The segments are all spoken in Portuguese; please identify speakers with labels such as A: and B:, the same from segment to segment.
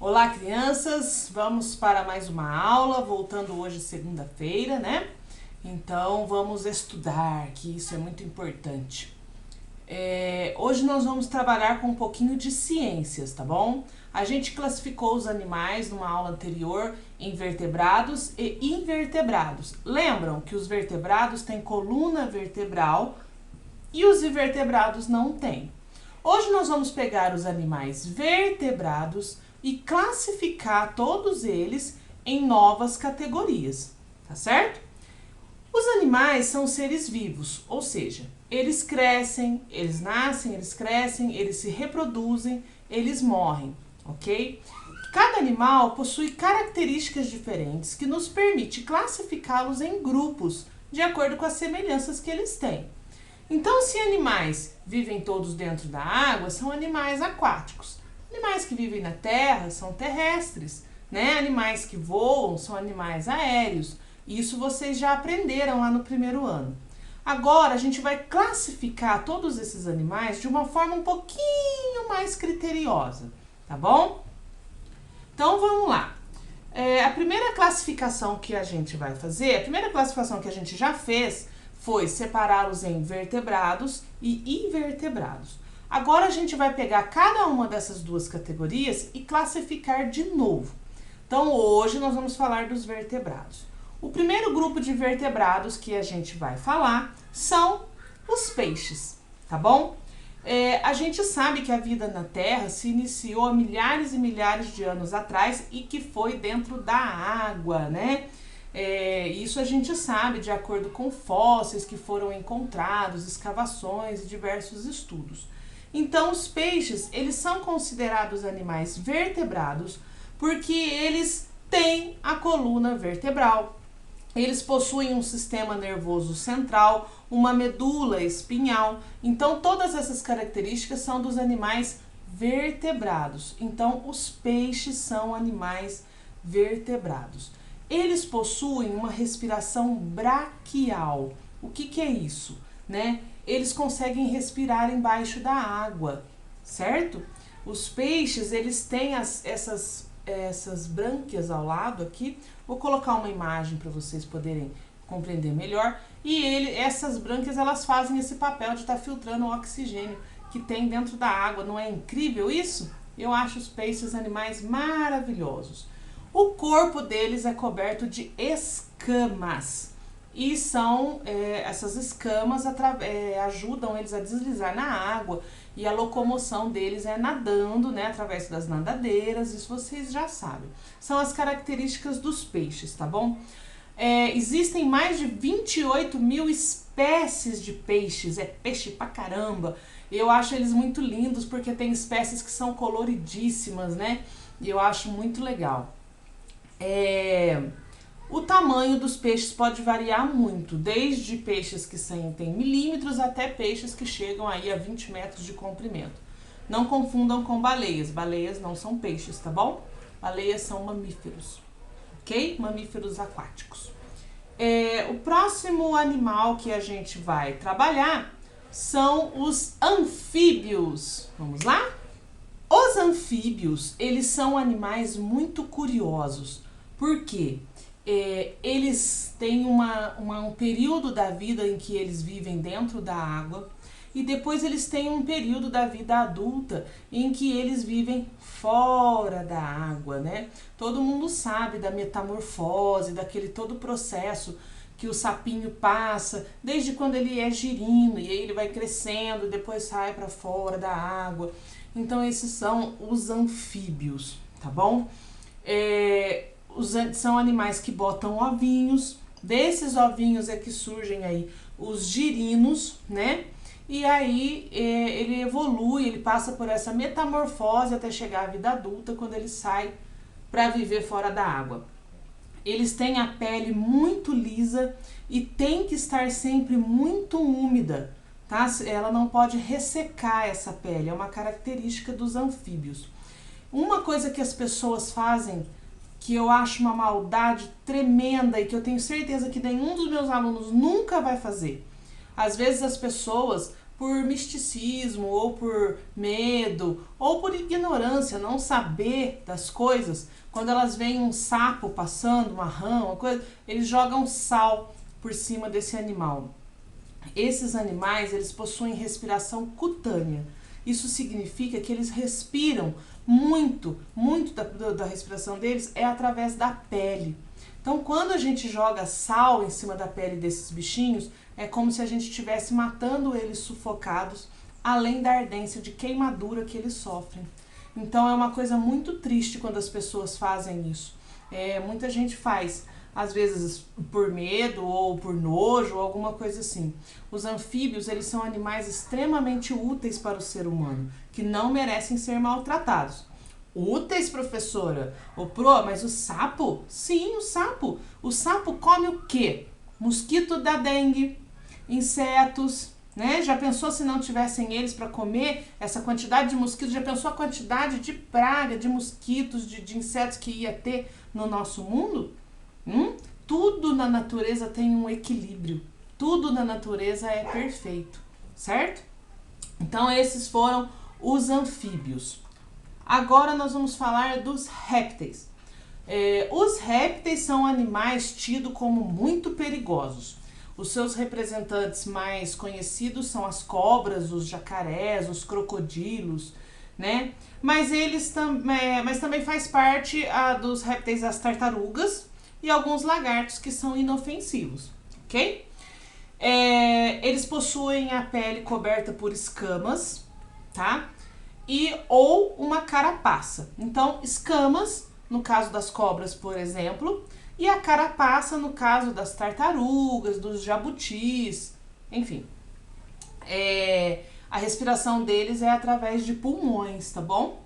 A: Olá, crianças! Vamos para mais uma aula, voltando hoje segunda-feira, né? Então, vamos estudar, que isso é muito importante. Hoje nós vamos trabalhar com um pouquinho de ciências, tá bom? A gente classificou os animais numa aula anterior em vertebrados e invertebrados. Lembram que os vertebrados têm coluna vertebral e os invertebrados não têm. Hoje nós vamos pegar os animais vertebrados e classificar todos eles em novas categorias, tá certo? Os animais são seres vivos, ou seja, eles crescem, eles nascem, eles crescem, eles se reproduzem, eles morrem, ok? Cada animal possui características diferentes que nos permite classificá-los em grupos, de acordo com as semelhanças que eles têm. Então, se animais vivem todos dentro da água, são animais aquáticos. Animais que vivem na terra são terrestres, né? Animais que voam são animais aéreos. Isso vocês já aprenderam lá no primeiro ano. Agora, a gente vai classificar todos esses animais de uma forma um pouquinho mais criteriosa, tá bom? Então, vamos lá. A primeira classificação que a gente vai fazer, a primeira classificação que a gente já fez foi separá-los em vertebrados e invertebrados. Agora a gente vai pegar cada uma dessas duas categorias e classificar de novo. Então hoje nós vamos falar dos vertebrados. O primeiro grupo de vertebrados que a gente vai falar são os peixes, tá bom? A gente sabe que a vida na Terra se iniciou há milhares e milhares de anos atrás e que foi dentro da água, né? Isso a gente sabe de acordo com fósseis que foram encontrados, escavações e diversos estudos. Então, os peixes, eles são considerados animais vertebrados porque eles têm a coluna vertebral. Eles possuem um sistema nervoso central, uma medula espinhal. Então, todas essas características são dos animais vertebrados. Então, os peixes são animais vertebrados. Eles possuem uma respiração braquial. O que é isso, né? Eles conseguem respirar embaixo da água, certo? Os peixes, eles têm essas brânquias ao lado aqui. Vou colocar uma imagem para vocês poderem compreender melhor. E essas brânquias, elas fazem esse papel de estar filtrando o oxigênio que tem dentro da água. Não é incrível isso? Eu acho os peixes animais maravilhosos. O corpo deles é coberto de escamas. E essas escamas ajudam eles a deslizar na água. E a locomoção deles é nadando, né, através das nadadeiras. Isso vocês já sabem. São as características dos peixes, tá bom? Existem mais de 28 mil espécies de peixes. É peixe pra caramba. Eu acho eles muito lindos porque tem espécies que são coloridíssimas, né? E eu acho muito legal. O tamanho dos peixes pode variar muito, desde peixes que têm milímetros até peixes que chegam aí a 20 metros de comprimento. Não confundam com baleias. Baleias não são peixes, tá bom? Baleias são mamíferos, ok? Mamíferos aquáticos. O próximo animal que a gente vai trabalhar são os anfíbios. Vamos lá? Os anfíbios, eles são animais muito curiosos. Por quê? Eles têm um período da vida em que eles vivem dentro da água e depois eles têm um período da vida adulta em que eles vivem fora da água, né? Todo mundo sabe da metamorfose, daquele todo processo que o sapinho passa, desde quando ele é girino e aí ele vai crescendo, depois sai para fora da água. Então esses são os anfíbios, tá bom? São animais que botam ovinhos, desses ovinhos é que surgem aí os girinos, né? E aí ele evolui, ele passa por essa metamorfose até chegar à vida adulta, quando ele sai para viver fora da água. Eles têm a pele muito lisa e tem que estar sempre muito úmida, tá? Ela não pode ressecar essa pele, é uma característica dos anfíbios. Uma coisa que as pessoas fazem que eu acho uma maldade tremenda e que eu tenho certeza que nenhum dos meus alunos nunca vai fazer. Às vezes as pessoas por misticismo, ou por medo, ou por ignorância, não saber das coisas. Quando elas veem um sapo passando, uma rã, uma coisa, eles jogam sal por cima desse animal. Esses animais, eles possuem respiração cutânea. Isso significa que eles respiram muito da respiração deles é através da pele. Então, quando a gente joga sal em cima da pele desses bichinhos, é como se a gente estivesse matando eles sufocados, além da ardência de queimadura que eles sofrem. Então, é uma coisa muito triste quando as pessoas fazem isso. Muita gente faz, às vezes por medo ou por nojo ou alguma coisa assim. Os anfíbios, eles são animais extremamente úteis para o ser humano, que não merecem ser maltratados. Úteis, professora? Mas o sapo? Sim, o sapo. O sapo come o quê? Mosquito da dengue, insetos, né? Já pensou se não tivessem eles para comer essa quantidade de mosquitos? Já pensou a quantidade de praga, de mosquitos, de insetos que ia ter no nosso mundo? Tudo na natureza tem um equilíbrio. Tudo na natureza é perfeito, certo? Então, esses foram os anfíbios. Agora nós vamos falar dos répteis. Os répteis são animais tidos como muito perigosos. Os seus representantes mais conhecidos são as cobras, os jacarés, os crocodilos, né? Mas também faz parte dos répteis as tartarugas e alguns lagartos que são inofensivos, ok? Eles possuem a pele coberta por escamas, tá? Ou uma carapaça. Então, escamas, no caso das cobras, por exemplo, e a carapaça, no caso das tartarugas, dos jabutis, enfim. A respiração deles é através de pulmões, tá bom?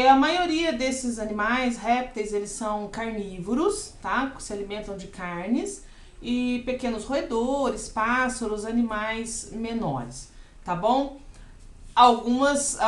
A: A maioria desses animais, répteis, eles são carnívoros, tá? Se alimentam de carnes e pequenos roedores, pássaros, animais menores, tá bom? Alguns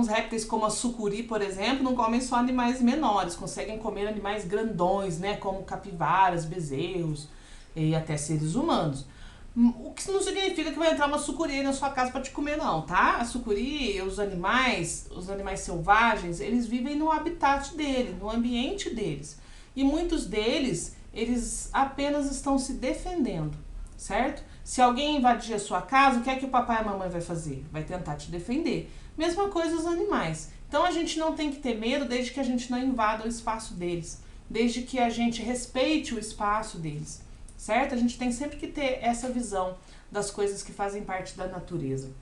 A: répteis, como a sucuri, por exemplo, não comem só animais menores, conseguem comer animais grandões, né, como capivaras, bezerros e até seres humanos. O que não significa que vai entrar uma sucuri aí na sua casa para te comer, não, tá? A sucuri, os animais selvagens, eles vivem no habitat dele, no ambiente deles. E muitos deles, eles apenas estão se defendendo, certo? Se alguém invadir a sua casa, o que é que o papai e a mamãe vai fazer? Vai tentar te defender. Mesma coisa os animais. Então a gente não tem que ter medo desde que a gente não invada o espaço deles, desde que a gente respeite o espaço deles, certo? A gente tem sempre que ter essa visão das coisas que fazem parte da natureza.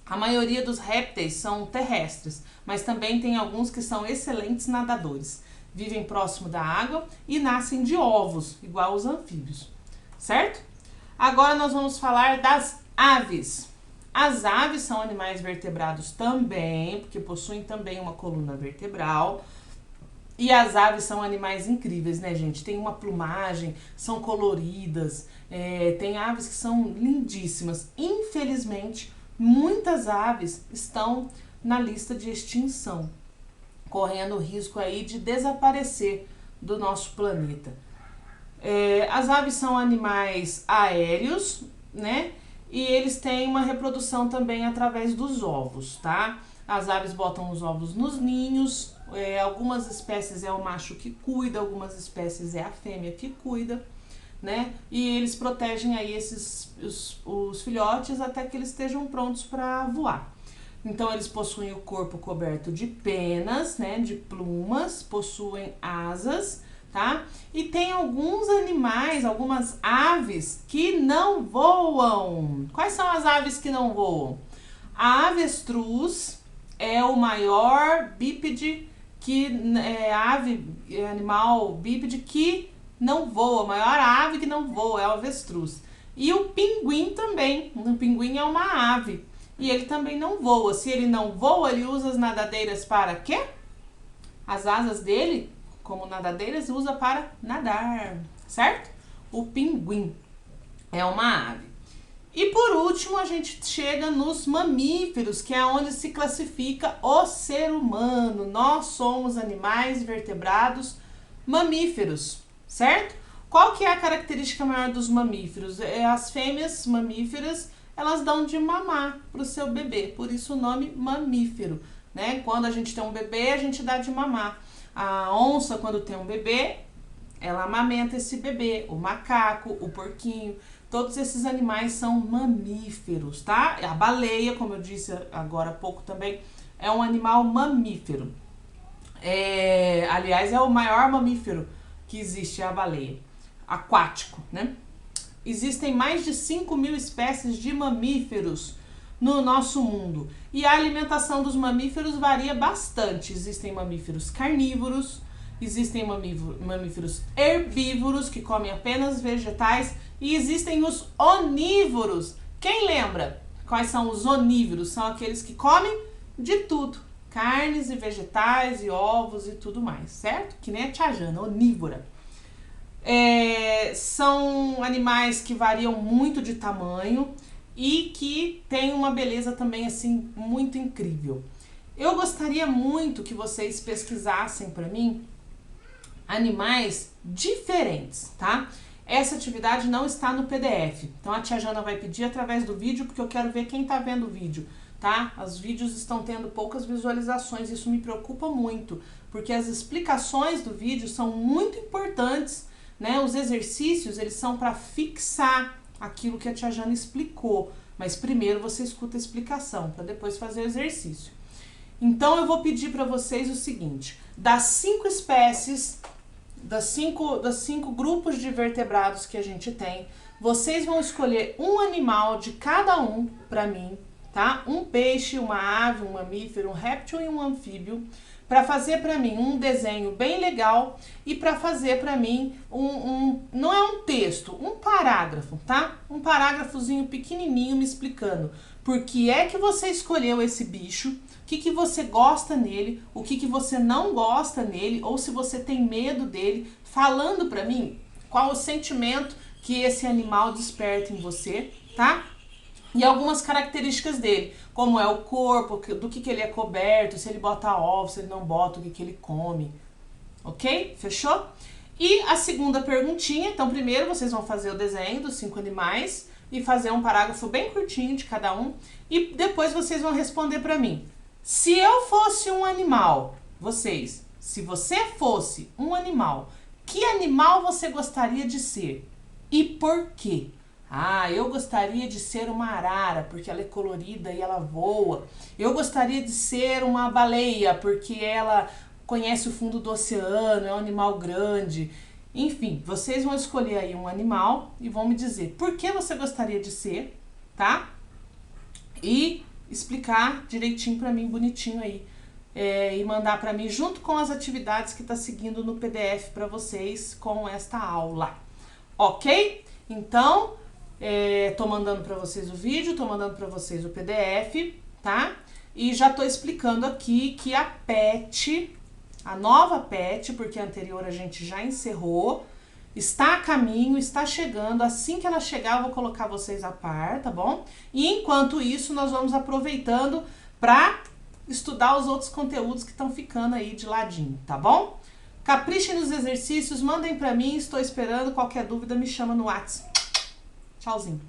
A: A maioria dos répteis são terrestres, mas também tem alguns que são excelentes nadadores. Vivem próximo da água e nascem de ovos, igual os anfíbios, certo? Agora nós vamos falar das aves. As aves são animais vertebrados também, porque possuem também uma coluna vertebral. E as aves são animais incríveis, né, gente? Tem uma plumagem, são coloridas, tem aves que são lindíssimas. Infelizmente, muitas aves estão na lista de extinção, correndo o risco aí de desaparecer do nosso planeta. As aves são animais aéreos, né? E eles têm uma reprodução também através dos ovos, tá? As aves botam os ovos nos ninhos, algumas espécies é o macho que cuida, algumas espécies é a fêmea que cuida, né? E eles protegem aí os filhotes até que eles estejam prontos para voar. Então, eles possuem o corpo coberto de penas, né? De plumas, possuem asas, tá? E tem alguns animais, algumas aves que não voam. Quais são as aves que não voam? A avestruz é o maior bípede animal bípede que não voa. A maior ave que não voa é o avestruz. E o pinguim também. O pinguim é uma ave e ele também não voa. Se ele não voa, ele usa as nadadeiras para quê? As asas dele, como nadadeiras, usa para nadar, certo? O pinguim é uma ave. E por último, a gente chega nos mamíferos, que é onde se classifica o ser humano. Nós somos animais vertebrados mamíferos, certo? Qual que é a característica maior dos mamíferos? As fêmeas mamíferas, elas dão de mamar para o seu bebê, por isso o nome mamífero, né? Quando a gente tem um bebê, a gente dá de mamar. A onça, quando tem um bebê, ela amamenta esse bebê. O macaco, o porquinho, todos esses animais são mamíferos, tá? A baleia, como eu disse agora há pouco também, é um animal mamífero. Aliás, é o maior mamífero que existe, é a baleia. Aquático, né? Existem mais de 5.000 espécies de mamíferos no nosso mundo. E a alimentação dos mamíferos varia bastante. Existem mamíferos carnívoros, existem mamíferos herbívoros, que comem apenas vegetais, e existem os onívoros. Quem lembra quais são os onívoros? São aqueles que comem de tudo. Carnes e vegetais e ovos e tudo mais, certo? Que nem a tia Jana, onívora. São animais que variam muito de tamanho e que têm uma beleza também assim muito incrível. Eu gostaria muito que vocês pesquisassem para mim animais diferentes, tá? Essa atividade não está no PDF, então a tia Jana vai pedir através do vídeo, porque eu quero ver quem tá vendo o vídeo, tá? Os vídeos estão tendo poucas visualizações, isso me preocupa muito, porque as explicações do vídeo são muito importantes, né? Os exercícios, eles são para fixar aquilo que a tia Jana explicou, mas primeiro você escuta a explicação, para depois fazer o exercício. Então eu vou pedir para vocês o seguinte: das 5 espécies, das cinco grupos de vertebrados que a gente tem, vocês vão escolher um animal de cada um para mim, tá? Um peixe, uma ave, um mamífero, um réptil e um anfíbio, para fazer para mim um desenho bem legal e para fazer para mim não é um texto, um parágrafo, tá? Um parágrafozinho pequenininho me explicando por que é que você escolheu esse bicho, o que você gosta nele, o que você não gosta nele, ou se você tem medo dele, falando para mim qual o sentimento que esse animal desperta em você, tá? E algumas características dele, como é o corpo, do que ele é coberto, se ele bota ovos, se ele não bota, o que ele come, ok? Fechou? E a segunda perguntinha, então primeiro vocês vão fazer o desenho dos 5 animais e fazer um parágrafo bem curtinho de cada um, e depois vocês vão responder para mim. Se eu fosse um animal, se você fosse um animal, que animal você gostaria de ser? E por quê? Ah, eu gostaria de ser uma arara, porque ela é colorida e ela voa. Eu gostaria de ser uma baleia, porque ela conhece o fundo do oceano, é um animal grande. Enfim, vocês vão escolher aí um animal e vão me dizer por que você gostaria de ser, tá? E explicar direitinho pra mim, bonitinho aí. E mandar pra mim junto com as atividades que tá seguindo no PDF pra vocês com esta aula. Ok? Então, tô mandando pra vocês o vídeo, tô mandando pra vocês o PDF, tá? E já tô explicando aqui que a PET, a nova PET, porque a anterior a gente já encerrou, está a caminho, está chegando. Assim que ela chegar, eu vou colocar vocês a par, tá bom? E enquanto isso, nós vamos aproveitando para estudar os outros conteúdos que estão ficando aí de ladinho, tá bom? Caprichem nos exercícios, mandem para mim, estou esperando. Qualquer dúvida, me chama no WhatsApp. Tchauzinho.